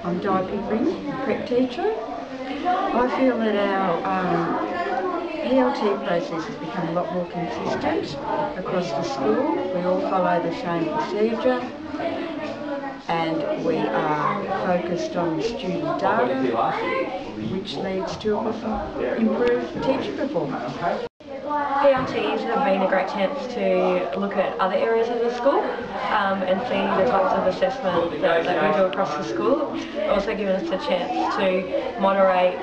I'm Di Pickering, prep teacher. I feel that our PLT process has become a lot more consistent across the school. We all follow the same procedure and we are focused on student data, which leads to improved teaching performance. PLTs have been a great chance to look at other areas of the school and see the types of assessment that we do across the school. Also given us a chance to moderate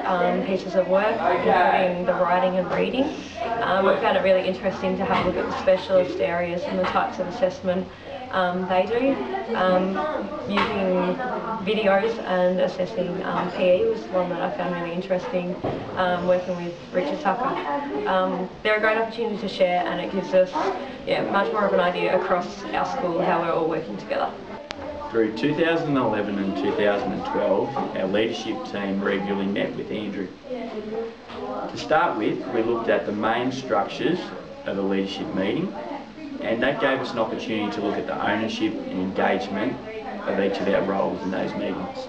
pieces of work, including the writing and reading. We found it really interesting to have a look at the specialist areas and the types of assessment they do. Using videos and assessing PE was one that I found really interesting, working with Richard Tucker. They're a great opportunity to share, and it gives us much more of an idea across our school how we're all working together. Through 2011 and 2012, our leadership team regularly met with Andrew. To start with, we looked at the main structures of a leadership meeting, and that gave us an opportunity to look at the ownership and engagement of each of our roles in those meetings.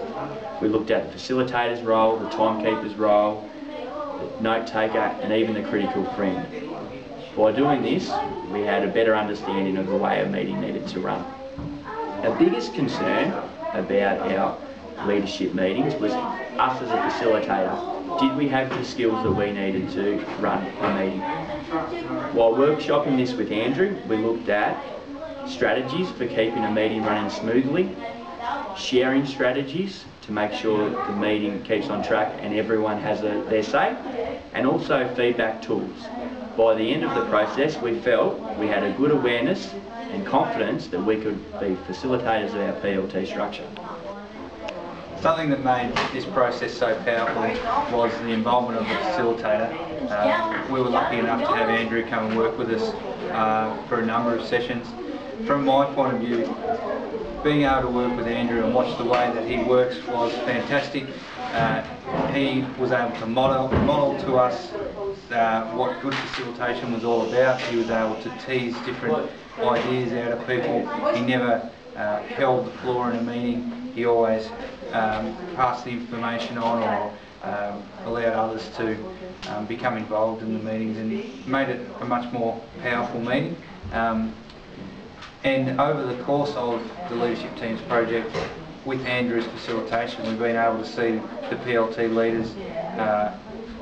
We looked at the facilitator's role, the timekeeper's role, the note taker, and even the critical friend. By doing this, we had a better understanding of the way a meeting needed to run. Our biggest concern about our leadership meetings was us as a facilitator. Did we have the skills that we needed to run a meeting? While workshopping this with Andrew, we looked at strategies for keeping a meeting running smoothly, sharing strategies to make sure the meeting keeps on track and everyone has their say, and also feedback tools. By the end of the process, we felt we had a good awareness and confidence that we could be facilitators of our PLT structure. Something that made this process so powerful was the involvement of the facilitator. We were lucky enough to have Andrew come and work with us for a number of sessions. From my point of view, being able to work with Andrew and watch the way that he works was fantastic. He was able to model to us what good facilitation was all about. He was able to tease different ideas out of people. He never held the floor in a meeting. He always passed the information on or allowed others to become involved in the meetings, and made it a much more powerful meeting. And over the course of the leadership team's project, with Andrew's facilitation, we've been able to see the PLT leaders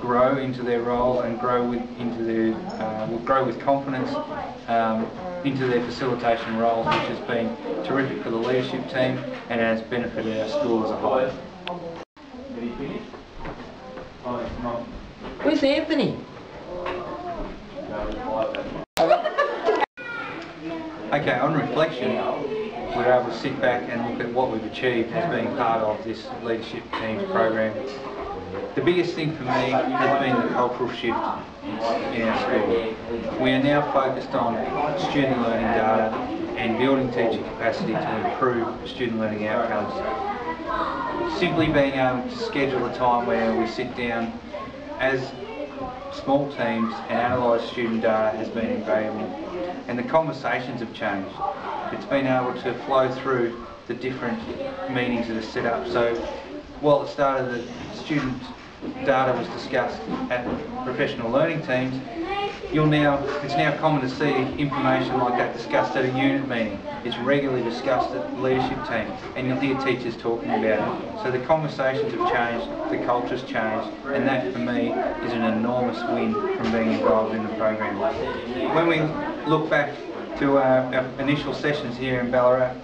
grow into their role and grow with confidence into their facilitation roles, which has been terrific for the leadership team and has benefited our school as a whole. Where's Anthony? Okay, on reflection, we're able to sit back and look at what we've achieved as being part of this leadership team's program. The biggest thing for me has been the cultural shift in our school. We are now focused on student learning data and building teacher capacity to improve student learning outcomes. Simply being able to schedule a time where we sit down as small teams and analyse student data has been invaluable, and the conversations have changed. It's been able to flow through the different meetings that are set up. So while it started that student data was discussed at professional learning teams, it's now common to see information like that discussed at a unit meeting. It's regularly discussed at leadership teams, and you'll hear teachers talking about it. So the conversations have changed, the culture's changed, and that for me is an enormous win from being involved in the program. When we look back to our initial sessions here in Ballarat,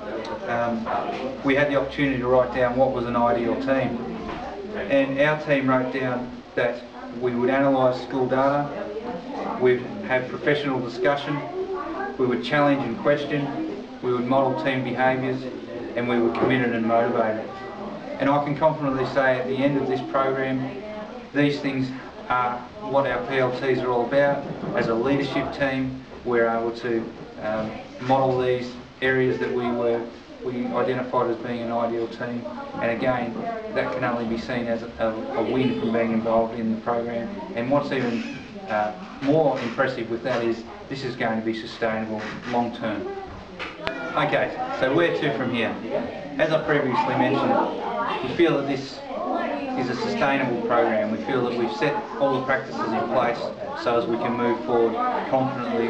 we had the opportunity to write down what was an ideal team. And our team wrote down that we would analyse school data, we'd have professional discussion, we would challenge and question, we would model team behaviours, and we were committed and motivated. And I can confidently say at the end of this program, these things are what our PLTs are all about. As a leadership team, we're able to model these areas that we identified as being an ideal team, and again, that can only be seen as a win from being involved in the program. And what's even more impressive with that is this is going to be sustainable long term. Okay, so where to from here? As I previously mentioned, we feel that this is a sustainable program. We feel that we've set all the practices in place so as we can move forward confidently,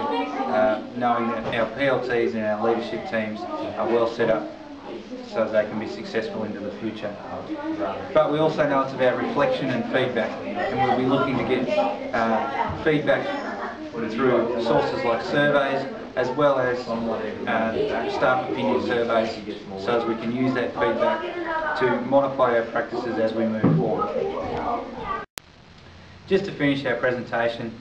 knowing that our PLTs and our leadership teams are well set up so that they can be successful into the future. But we also know it's about reflection and feedback, and we'll be looking to get feedback through sources like surveys, as well as staff opinion surveys, so as we can use that feedback to modify our practices as we move forward. Just to finish our presentation,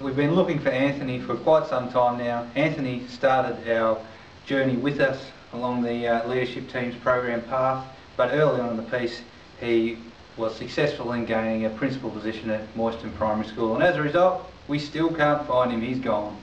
we've been looking for Anthony for quite some time now. Anthony started our journey with us along the leadership team's program path, but early on in the piece he was successful in gaining a principal position at Moyston Primary School, and as a result we still can't find him. He's gone.